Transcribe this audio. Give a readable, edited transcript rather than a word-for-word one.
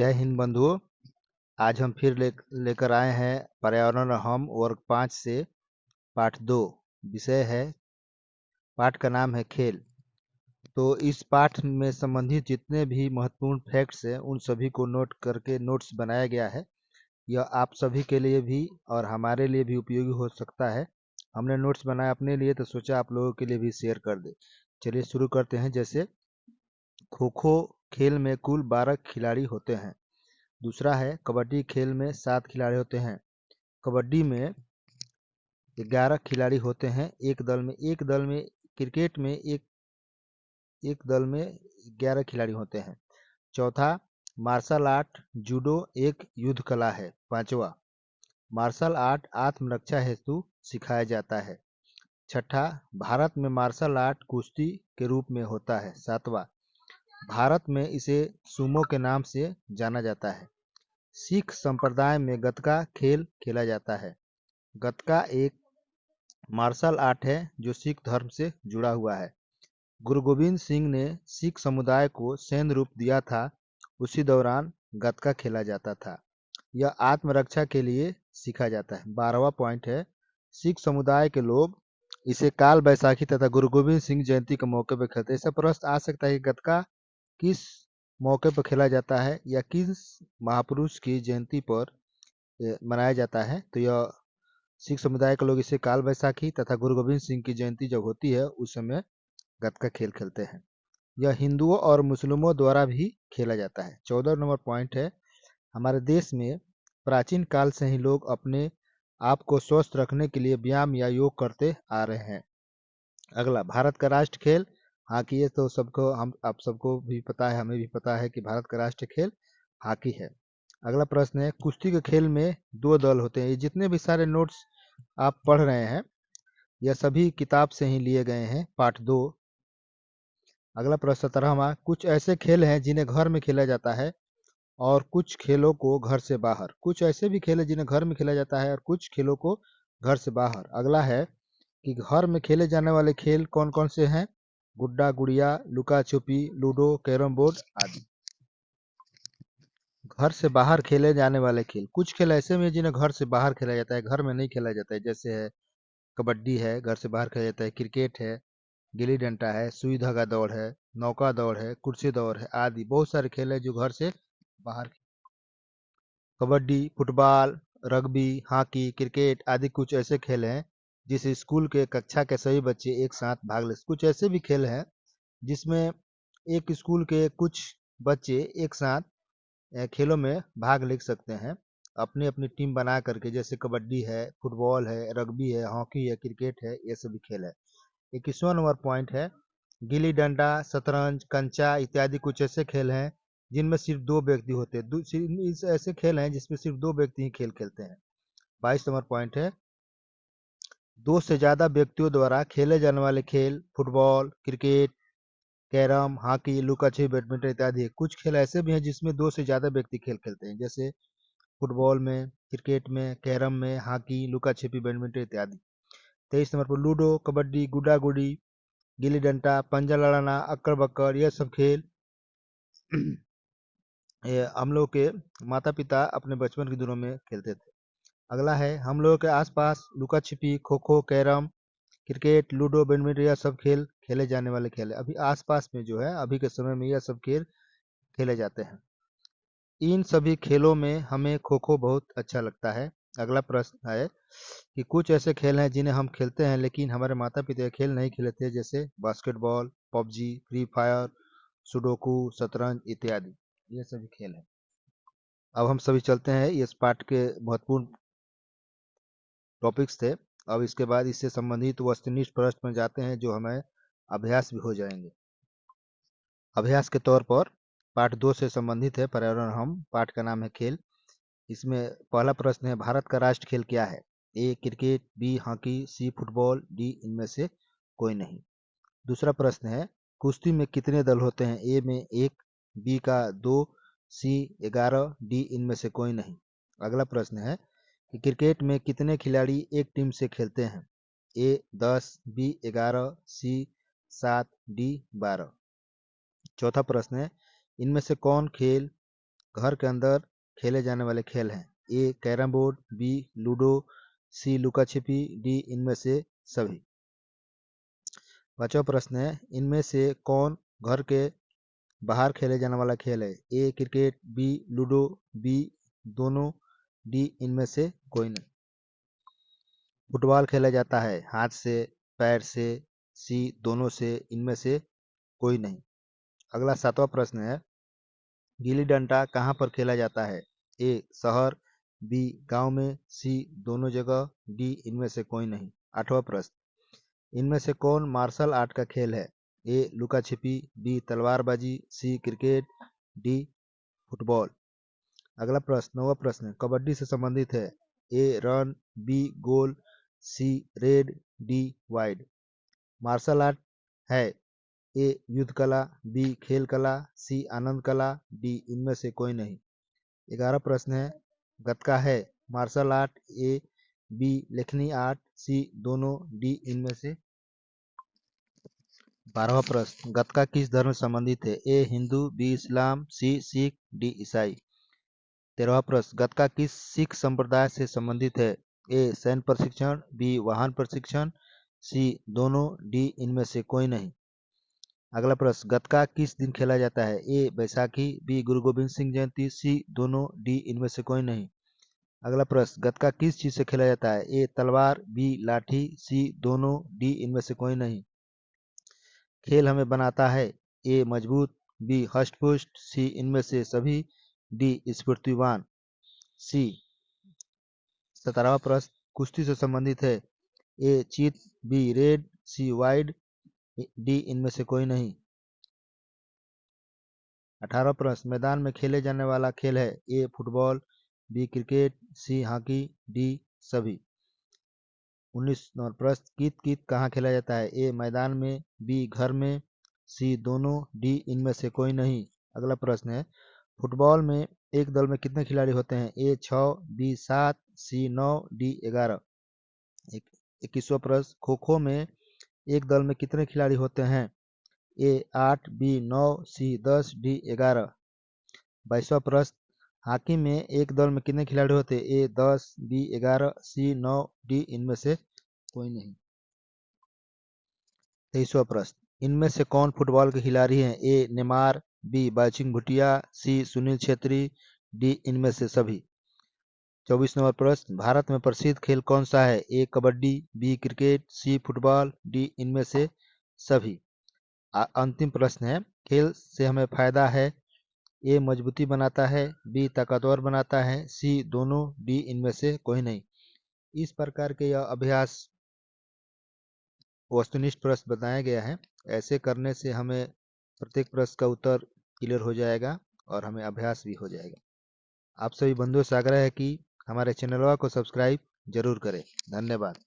जय हिंद बंधुओं। आज हम फिर लेकर आए हैं पर्यावरण हम वर्ग 5 से पाठ 2। विषय है, पाठ का नाम है खेल। तो इस पाठ में संबंधित जितने भी महत्वपूर्ण फैक्ट्स हैं उन सभी को नोट करके नोट्स बनाया गया है। यह आप सभी के लिए भी और हमारे लिए भी उपयोगी हो सकता है। हमने नोट्स बनाया अपने लिए तो सोचा आप लोगों के लिए भी शेयर कर दे। चलिए शुरू करते हैं। जैसे खो खो खेल में कुल 12 खिलाड़ी होते हैं। दूसरा है कबड्डी खेल में 7 खिलाड़ी होते हैं। कबड्डी में 11 खिलाड़ी होते हैं एक दल में। क्रिकेट में एक दल में 11 खिलाड़ी होते हैं। चौथा, मार्शल आर्ट जूडो एक युद्ध कला है। पांचवा, मार्शल आर्ट आत्मरक्षा हेतु सिखाया जाता है। छठा, भारत में मार्शल आर्ट कुश्ती के रूप में होता है। सातवां, भारत में इसे सुमो के नाम से जाना जाता है। सिख संप्रदाय में गतका खेल खेला जाता है। गतका एक मार्शल आर्ट है जो सिख धर्म से जुड़ा हुआ है। गुरु गोविंद सिंह ने सिख समुदाय को सैन्य रूप दिया था। उसी दौरान गतका खेला जाता था। यह आत्मरक्षा के लिए सीखा जाता है। 12वां पॉइंट है, सिख समुदाय के लोग इसे काल बैसाखी तथा गुरु गोविंद सिंह जयंती के मौके पर खेलते हैं। ऐसा प्रश्न आ सकता है कि गतका किस मौके पर खेला जाता है या किस महापुरुष की जयंती पर मनाया जाता है। तो यह सिख समुदाय के लोग इसे काल बैसाखी तथा गुरु गोविंद सिंह की जयंती जब होती है उस समय गतका खेल खेलते हैं। यह हिंदुओं और मुस्लिमों द्वारा भी खेला जाता है। 14 नंबर पॉइंट है, हमारे देश में प्राचीन काल से ही लोग अपने आप को स्वस्थ रखने के लिए व्यायाम या योग करते आ रहे हैं। अगला, भारत का राष्ट्र खेल हॉकी। ये तो सबको हम आप सबको भी पता है, हमें भी पता है कि भारत का राष्ट्र खेल हॉकी है। अगला प्रश्न है, कुश्ती के खेल में 2 दल होते हैं। ये जितने भी सारे नोट्स आप पढ़ रहे हैं यह सभी किताब से ही लिए गए हैं, पाठ 2। अगला प्रश्न 17वां, कुछ ऐसे खेल हैं जिन्हें घर में खेला जाता है और कुछ खेलों को घर से बाहर। कुछ ऐसे भी खेल हैं जिन्हें घर में खेला जाता है और कुछ खेलों को घर से बाहर। अगला है कि घर में खेले जाने वाले खेल कौन कौन से हैं। गुड्डा गुड़िया, लुका छुपी, लूडो, कैरम बोर्ड आदि। घर से बाहर खेले जाने वाले खेल, कुछ खेल ऐसे में जिन्हें घर से बाहर खेला जाता है, घर में नहीं खेला जाता है। जैसे है कबड्डी है, घर से बाहर खेला जाता है। क्रिकेट है, गिल्ली डंडा है, सुई धागा दौड़ है, नौका दौड़ है, कुर्सी दौड़ है आदि बहुत सारे खेल है जो घर से बाहर। Kabaddi, football, rugby, hockey, cricket आदि कुछ ऐसे खेल हैं जिस स्कूल के कक्षा के सभी बच्चे एक साथ भाग ले। कुछ ऐसे भी खेल हैं जिसमें एक स्कूल के कुछ बच्चे एक साथ खेलों में भाग ले सकते हैं अपनी अपनी टीम बना करके। जैसे कबड्डी है, फुटबॉल है, रग्बी है, हॉकी है, क्रिकेट है, ये सभी खेल है। 21वां नंबर पॉइंट है, गिल्ली डंडा, शतरंज, कंचा इत्यादि कुछ ऐसे खेल हैं जिनमें सिर्फ 2 व्यक्ति होते हैं। ऐसे खेल हैं जिसमें सिर्फ 2 व्यक्ति ही खेल खेलते हैं। 22 नंबर पॉइंट है, 2 से ज्यादा व्यक्तियों द्वारा खेले जाने वाले खेल फुटबॉल, क्रिकेट, कैरम, हॉकी, लुका छिपी, बैडमिंटन इत्यादि है। कुछ खेल ऐसे भी हैं जिसमें 2 से ज्यादा व्यक्ति खेल खेलते हैं। जैसे फुटबॉल में, क्रिकेट में, कैरम में, हॉकी, लुका छिपी, बैडमिंटन इत्यादि। 23 नंबर पर लूडो, कबड्डी, गुड्डा गुड़ी, गिल्ली डंडा, पंजा लड़ाना, अक्कड़ बक्कड़, यह सब खेल ये हम लोग के माता पिता अपने बचपन के दिनों में खेलते थे। अगला है, हम लोगों के आसपास लुका छिपी, kho kho, carrom, cricket, ludo, badminton यह सब खेल खेले जाने वाले खेल है। अभी आसपास में जो है अभी के समय में यह सब खेल खेले जाते हैं। इन सभी खेलों में हमें खो खो बहुत अच्छा लगता है। अगला प्रश्न है कि कुछ ऐसे खेल हैं जिन्हें हम खेलते हैं लेकिन हमारे माता पिता ये खेल नहीं खेलते। जैसे basketball, PUBG, free fire, sudoku, शतरंज इत्यादि, ये सभी खेल हैं। अब हम सभी चलते हैं, इस पाठ के महत्वपूर्ण टॉपिक्स थे। अब इसके बाद इससे संबंधित वस्तुनिष्ठ प्रश्न में जाते हैं जो हमें अभ्यास भी हो जाएंगे। अभ्यास के तौर पर पाठ 2 से संबंधित है पर्यावरण हम, पाठ का नाम है खेल। इसमें पहला प्रश्न है, भारत का राष्ट्र खेल क्या है। A cricket, b hockey, c football, d इनमें से कोई नहीं। दूसरा प्रश्न है, कुश्ती में कितने दल होते हैं। ए में 1, बी का 2, सी 11, डी इनमें से कोई नहीं। अगला प्रश्न है कि क्रिकेट में कितने खिलाड़ी एक टीम से खेलते हैं। ए 10, बी 11, सी 7, डी 12। चौथा प्रश्न है, इनमें से कौन खेल घर के अंदर खेले जाने वाले खेल हैं? ए कैरम बोर्ड, बी लूडो, सी लुका छिपी, डी इनमें से सभी। पांचवा प्रश्न है, इनमें से कौन घर के बाहर खेले जाने वाला खेल है? A cricket, B ludo, B दोनों, डी इनमें से कोई नहीं। फुटबॉल खेला जाता है हाथ से, पैर से, सी दोनों से, इनमें से कोई नहीं। अगला सातवां प्रश्न है, गिल्ली डंडा कहाँ पर खेला जाता है? ए शहर, बी गांव में, सी दोनों जगह, डी इनमें से कोई नहीं। आठवां प्रश्न, इनमें से कौन मार्शल आर्ट का खेल है? ए लुका छिपी, बी तलवारबाजी, सी क्रिकेट, डी फुटबॉल। अगला प्रश्न, नौवां प्रश्न, कबड्डी से संबंधित है। A run, b goal, c raid, d wide. Martial art है। ए युद्ध कला, बी खेल कला, सी आनंद कला, डी इनमें से कोई नहीं। 11 प्रश्न है, गतका है। मार्शल आर्ट, ए बी लेखनी आर्ट, सी दोनों, डी इनमें से। 12वां प्रश्न, गतका किस धर्म से संबंधित है? ए हिंदू, बी इस्लाम, सी सिख, डी ईसाई। 13वां प्रश्न, गतका किस सिख संप्रदाय से संबंधित है? ए सैन्य प्रशिक्षण, बी वाहन प्रशिक्षण, सी दोनों, डी इनमें से कोई नहीं। अगला प्रश्न, गतका किस दिन खेला जाता है? ए बैसाखी, बी गुरु गोविंद सिंह जयंती, सी दोनों, डी इनमें से कोई नहीं। अगला प्रश्न, गतका किस चीज से खेला जाता है? ए तलवार, बी लाठी, सी दोनों, डी इनमें से कोई नहीं। खेल हमें बनाता है। ए मजबूत, बी हष्ट-पुष्ट, सी इनमें से सभी, डी स्फूर्तिवान। सी। 17वां प्रश्न, कुश्ती से संबंधित है। ए चीत, बी रेड, सी वाइड, डी इनमें से कोई नहीं। 18वां प्रश्न, मैदान में खेले जाने वाला खेल है। A football, b cricket, c hockey, d सभी। 19वां प्रश्न, कित कित कहाँ खेला जाता है? ए मैदान में, बी घर में, सी दोनों, डी इनमें से कोई नहीं। अगला प्रश्न है, फुटबॉल में एक दल में कितने खिलाड़ी होते हैं? ए 6, बी 7, सी 9, डी 11। 21वां प्रश्न, खो खो में एक दल में कितने खिलाड़ी होते हैं? ए 8, बी 9, सी 10, डी 11। 22वां प्रश्न, हॉकी में एक दल में कितने खिलाड़ी होते हैं? ए 10, बी 11, सी 9, डी इनमें से कोई नहीं। 23वां प्रश्न, इनमें से कौन फुटबॉल के खिलाड़ी हैं? ए नेमार, बी बाइचुंग भूटिया, सी सुनील छेत्री, डी इनमें से सभी। 24वां प्रश्न, भारत में प्रसिद्ध खेल कौन सा है? A kabaddi, b cricket, c football, d इनमें से सभी। अंतिम प्रश्न है, खेल से हमें फायदा है। ए मजबूती बनाता है, बी ताकतवर बनाता है, सी दोनों, डी इनमें से कोई नहीं। इस प्रकार के यह अभ्यास वस्तुनिष्ठ प्रश्न बताया गया है। ऐसे करने से हमें प्रत्येक प्रश्न का उत्तर क्लियर हो जाएगा और हमें अभ्यास भी हो जाएगा। आप सभी बंधुओं से आग्रह है कि हमारे चैनलवा को सब्सक्राइब जरूर करें। धन्यवाद।